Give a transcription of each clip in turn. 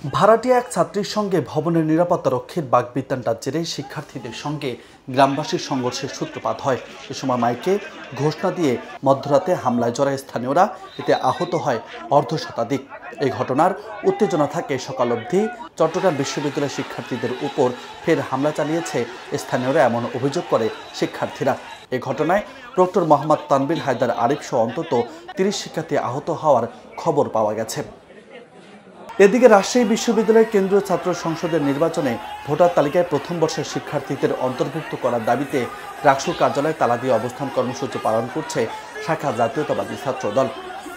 ভাড়াটিয়া এক ছাত্রীর সঙ্গে ভবনের নিরাপত্তা রক্ষীর বাগবিতণ্ডার জেরে শিক্ষার্থীদের সঙ্গে গ্রামবাসীর সংঘর্ষের সূত্রপাত হয়। এ সময় মাইকে ঘোষণা দিয়ে মধ্যরাতে হামলায় জড়ায় স্থানীয়রা, এতে আহত হয় অর্ধশতাধিক। এই ঘটনার উত্তেজনা থাকে সকাল অবধি। চট্টগ্রাম বিশ্ববিদ্যালয়ের শিক্ষার্থীদের উপর ফের হামলা চালিয়েছে স্থানীয়রা, এমন অভিযোগ করে শিক্ষার্থীরা। এ ঘটনায় প্রক্টর মোহাম্মদ তানভীর হায়দার আরিফ সহ অন্তত ৩০ শিক্ষার্থী আহত হওয়ার খবর পাওয়া গেছে। এদিকে রাজশাহী বিশ্ববিদ্যালয়ের কেন্দ্রীয় ছাত্র সংসদের নির্বাচনে ভোটার তালিকায় প্রথম বর্ষের শিক্ষার্থীদের অন্তর্ভুক্ত করার দাবিতে রাকসু কার্যালয়ে তালা দিয়ে অবস্থান কর্মসূচি পালন করছে শাখা জাতীয়তাবাদী ছাত্র দল।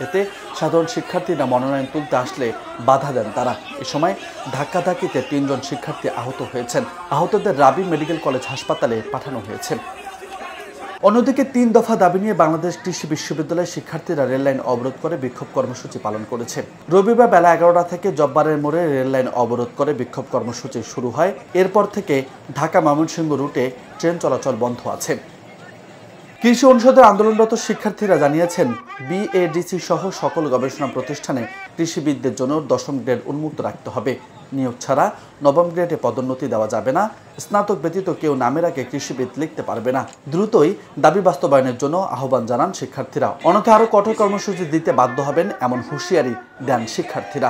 এতে সাধারণ শিক্ষার্থীরা মনোনয়ন তুলতে আসলে বাধা দেন তারা। এ সময় ধাক্কাধাক্কিতে ৩ জন শিক্ষার্থী আহত হয়েছেন। আহতদের রাবি মেডিকেল কলেজ হাসপাতালে পাঠানো হয়েছে। অন্যদিকে ৩ দফা দাবি নিয়ে বাংলাদেশ কৃষি বিশ্ববিদ্যালয়ের শিক্ষার্থীরা রেললাইন অবরোধ করে বিক্ষোভ কর্মসূচি পালন করেছে। রবিবার বেলা ১১টা থেকে জব্বারের মোড়ে রেললাইন অবরোধ করে বিক্ষোভ কর্মসূচি শুরু হয়। এরপর থেকে ঢাকা ময়মনসিংহ রুটে ট্রেন চলাচল বন্ধ আছে। কৃষি অনুষদের আন্দোলনরত শিক্ষার্থীরা জানিয়েছেন, বিএডিসি সহ সকল গবেষণা প্রতিষ্ঠানে কৃষিবিদদের জন্য ১০ম গ্রেড উন্মুক্ত রাখতে হবে। নিয়োগ ছাড়া ৯ম গ্রেডে পদোন্নতি দেওয়া যাবে না। স্নাতক ব্যতীত কেউ নামের আগে কৃষিবিদ লিখতে পারবে না। দ্রুতই দাবি বাস্তবায়নের জন্য আহ্বান জানান শিক্ষার্থীরা। অন্যথায় আরও কঠোর কর্মসূচি দিতে বাধ্য হবেন, এমন হুঁশিয়ারি দেন শিক্ষার্থীরা।